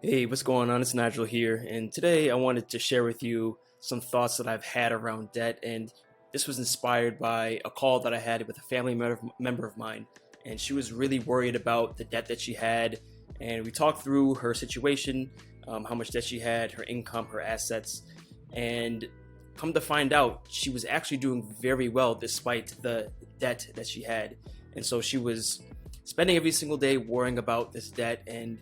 Hey, what's going on? It's Nigel here, and today I wanted to share with you some thoughts that I've had around debt. And this was inspired by a call that I had with a family member of mine, and she was really worried about the debt that she had. And we talked through her situation, how much debt she had, her income, her assets, and come to find out, she was actually doing very well despite the debt that she had. And so she was spending every single day worrying about this debt and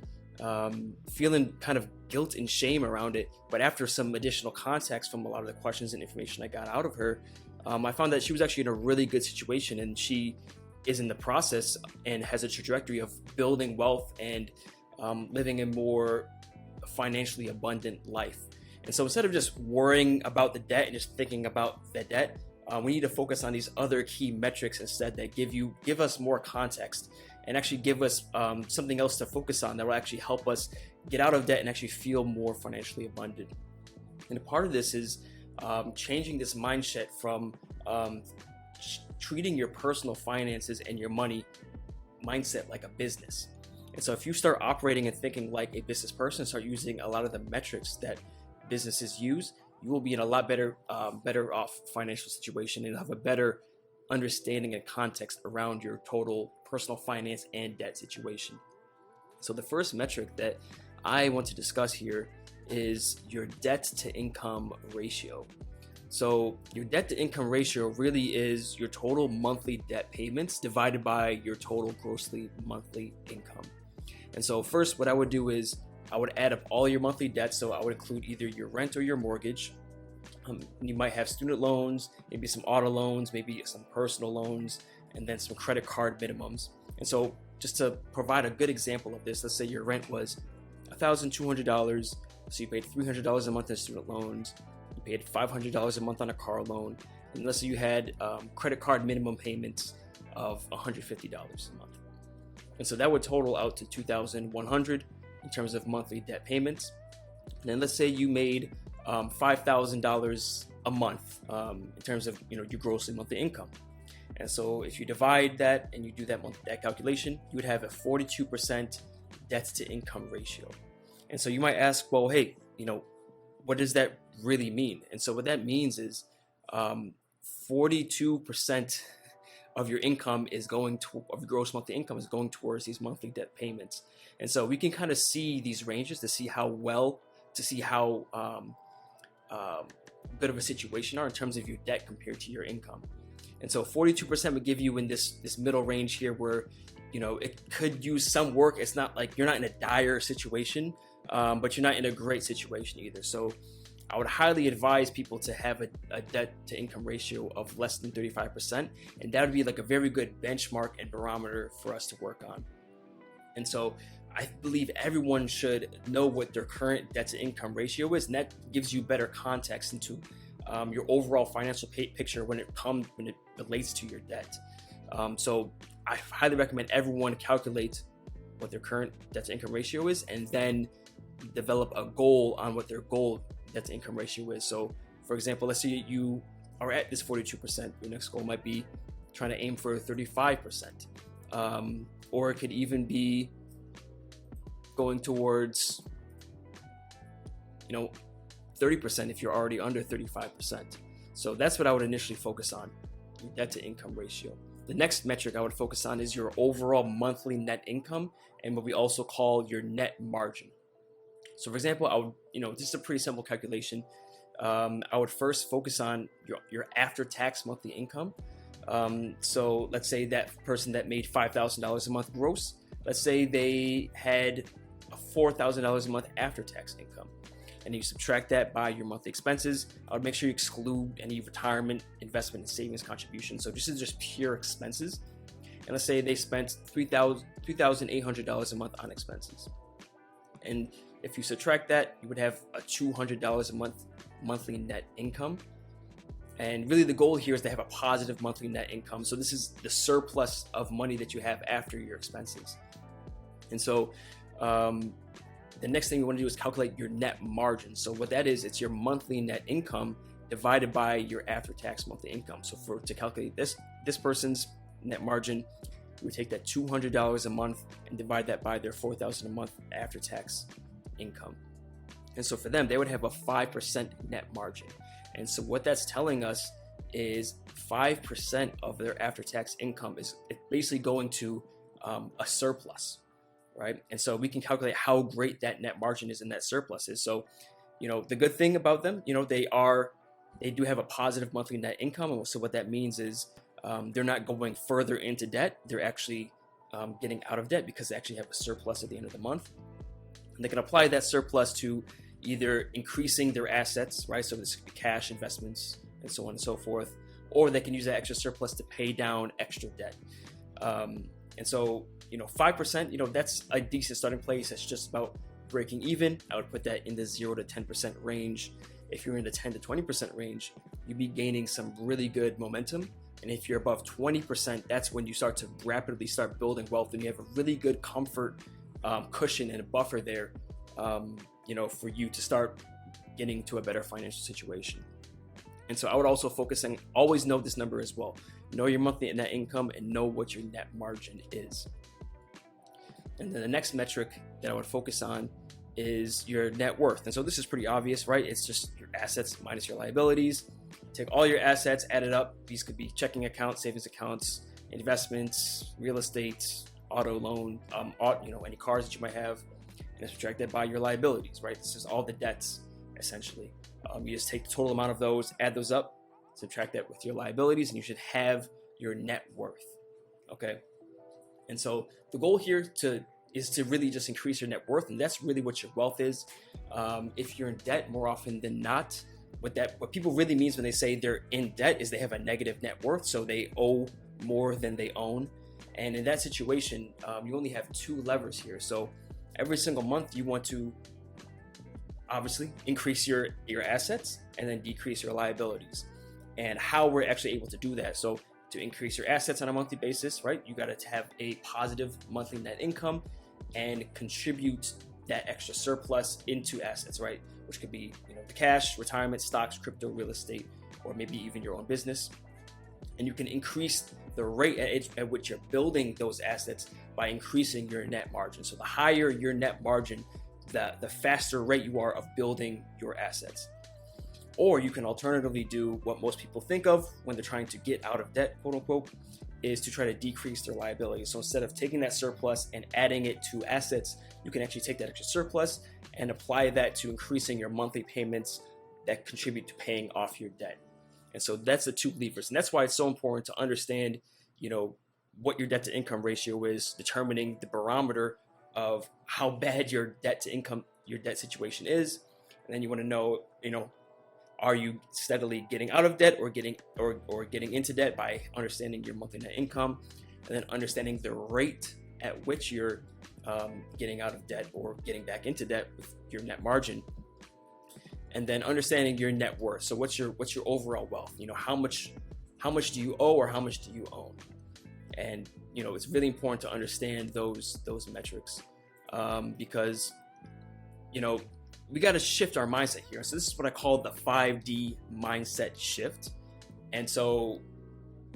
feeling kind of guilt and shame around it. But after some additional context from a lot of the questions and information I got out of her, I found that she was actually in a really good situation, and she is in the process and has a trajectory of building wealth and living a more financially abundant life. And so instead of just worrying about the debt and just thinking about the debt, we need to focus on these other key metrics instead that give us more context and actually give us something else to focus on that will actually help us get out of debt and actually feel more financially abundant. And a part of this is changing this mindset from treating your personal finances and your money mindset like a business. And so if you start operating and thinking like a business person, start using a lot of the metrics that businesses use, you will be in a lot better off financial situation and have a better understanding and context around your total personal finance and debt situation. So the first metric that I want to discuss here is your debt to income ratio. So your debt to income ratio really is your total monthly debt payments divided by your total grossly monthly income. And so first, what I would do is I would add up all your monthly debts. So I would include either your rent or your mortgage. You might have student loans, maybe some auto loans, maybe some personal loans, and then some credit card minimums. And so just to provide a good example of this, let's say your rent was $1,200. So you paid $300 a month in student loans. You paid $500 a month on a car loan. And let's say you had credit card minimum payments of $150 a month. And so that would total out to $2,100 in terms of monthly debt payments. And then let's say you made $5,000 a month in terms of your grossly monthly income. And so if you divide that and you do that monthly debt calculation, you would have a 42% debt to income ratio. And so you might ask, well, hey, what does that really mean? And so what that means is 42% of your income is going to of your gross monthly income is going towards these monthly debt payments. And so we can kind of see these ranges to see how good of a situation are in terms of your debt compared to your income. And so 42% would give you in this middle range here where it could use some work. It's not like you're not in a dire situation, but you're not in a great situation either. So I would highly advise people to have a debt to income ratio of less than 35%, and that would be like a very good benchmark and barometer for us to work on. And so I believe everyone should know what their current debt to income ratio is, and that gives you better context into your overall financial picture when it relates to your debt. So I highly recommend everyone calculate what their current debt to income ratio is, and then develop a goal on what their goal debt to income ratio is. So, for example, let's say you are at this 42%. Your next goal might be trying to aim for 35%, or it could even be going towards 30% if you're already under 35%. So that's what I would initially focus on, your debt to income ratio. The next metric I would focus on is your overall monthly net income, and what we also call your net margin. So for example, I would, this is a pretty simple calculation. I would first focus on your after-tax monthly income. So let's say that person that made $5,000 a month gross, let's say they had $4,000 a month after-tax income. And you subtract that by your monthly expenses. I would make sure you exclude any retirement, investment, and savings contributions. So this is just pure expenses. And let's say they spent $3,800 a month on expenses. And if you subtract that, you would have a $200 a month monthly net income. And really the goal here is to have a positive monthly net income. So this is the surplus of money that you have after your expenses. And so the next thing you want to do is calculate your net margin. So what that is, it's your monthly net income divided by your after-tax monthly income. So to calculate this person's net margin, we would take that $200 a month and divide that by their $4,000 a month after tax income. And so for them, they would have a 5% net margin. And so what that's telling us is 5% of their after-tax income is basically going to a surplus, right? And so we can calculate how great that net margin is and that surplus is. So, the good thing about them, they do have a positive monthly net income. And so what that means is they're not going further into debt. They're actually getting out of debt because they actually have a surplus at the end of the month. And they can apply that surplus to either increasing their assets, right? So this could be cash, investments, and so on and so forth. Or they can use that extra surplus to pay down extra debt. And so, 5%, that's a decent starting place. That's just about breaking even. I would put that in the 0 to 10% range. If you're in the 10 to 20% range, you'd be gaining some really good momentum. And if you're above 20%, that's when you start to rapidly start building wealth, and you have a really good comfort cushion and a buffer there, for you to start getting to a better financial situation. And so I would also focus on, always know this number as well. Know your monthly net income and know what your net margin is. And then the next metric that I would focus on is your net worth. And so this is pretty obvious, right? It's just your assets minus your liabilities. Take all your assets, add it up. These could be checking accounts, savings accounts, investments, real estate, auto loan, any cars that you might have, and subtract that by your liabilities, right? This is all the debts, essentially. You just take the total amount of those, add those up, subtract that with your liabilities, and you should have your net worth, okay? And so the goal here is to really just increase your net worth, and that's really what your wealth is. If you're in debt, more often than not, what people really means when they say they're in debt is they have a negative net worth, so they owe more than they own. And in that situation, you only have two levers here. So every single month you want to obviously increase your assets and then decrease your liabilities. And how we're actually able to do that. So to increase your assets on a monthly basis, right, you got to have a positive monthly net income and contribute that extra surplus into assets, right? Which could be, the cash, retirement, stocks, crypto, real estate, or maybe even your own business. And you can increase the rate at which you're building those assets by increasing your net margin. So the higher your net margin, the faster rate you are of building your assets. Or you can alternatively do what most people think of when they're trying to get out of debt, quote unquote, is to try to decrease their liabilities. So instead of taking that surplus and adding it to assets, you can actually take that extra surplus and apply that to increasing your monthly payments that contribute to paying off your debt. And so that's the two levers. And that's why it's so important to understand, what your debt to income ratio is, determining the barometer of how bad your debt situation is. And then you want to know, are you steadily getting out of debt or getting into debt by understanding your monthly net income, and then understanding the rate at which you're getting out of debt or getting back into debt with your net margin, and then understanding your net worth. So what's your overall wealth? How much do you owe or how much do you own? And it's really important to understand those metrics because we got to shift our mindset here. So this is what I call the 5D mindset shift. And so,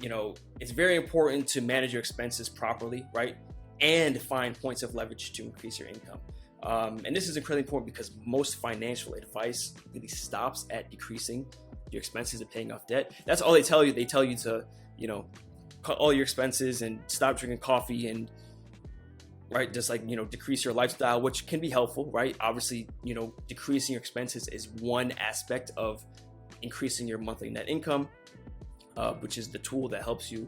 it's very important to manage your expenses properly, right? And find points of leverage to increase your income. And this is incredibly important because most financial advice really stops at decreasing your expenses and paying off debt. That's all they tell you. They tell you to, cut all your expenses and stop drinking coffee and, right, just decrease your lifestyle, which can be helpful, right? Obviously, decreasing your expenses is one aspect of increasing your monthly net income, which is the tool that helps you,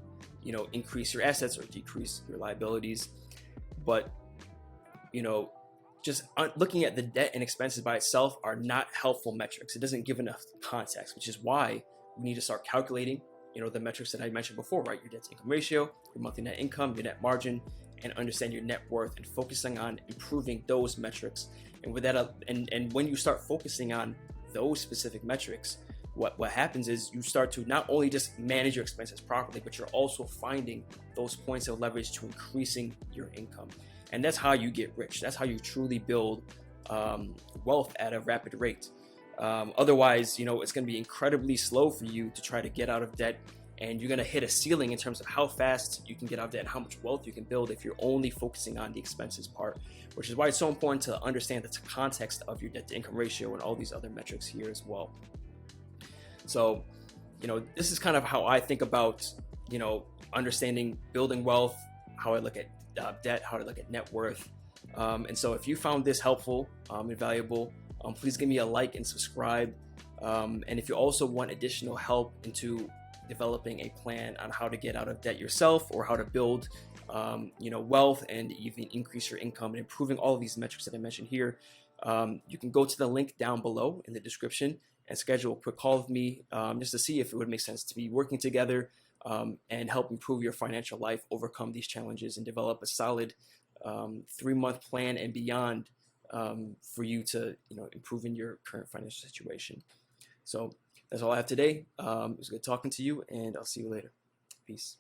increase your assets or decrease your liabilities. But, just looking at the debt and expenses by itself are not helpful metrics. It doesn't give enough context, which is why we need to start calculating, the metrics that I mentioned before, right? Your debt to income ratio, your monthly net income, your net margin, and understand your net worth and focusing on improving those metrics. And with that, and when you start focusing on those specific metrics, what happens is you start to not only just manage your expenses properly, but you're also finding those points of leverage to increasing your income. And that's how you get rich. That's how you truly build wealth at a rapid rate. Otherwise, it's going to be incredibly slow for you to try to get out of debt and you're going to hit a ceiling in terms of how fast you can get out of debt and how much wealth you can build if you're only focusing on the expenses part, which is why it's so important to understand the context of your debt to income ratio and all these other metrics here as well. So, this is kind of how I think about, understanding building wealth, how I look at debt, how I look at net worth. And so if you found this helpful and valuable, please give me a like and subscribe. And if you also want additional help into developing a plan on how to get out of debt yourself, or how to build wealth and even increase your income and improving all of these metrics that I mentioned here, you can go to the link down below in the description and schedule a quick call with me, just to see if it would make sense to be working together and help improve your financial life, overcome these challenges, and develop a solid 3-month plan and beyond for you to improve in your current financial situation. So that's all I have today. It was good talking to you, and I'll see you later. Peace.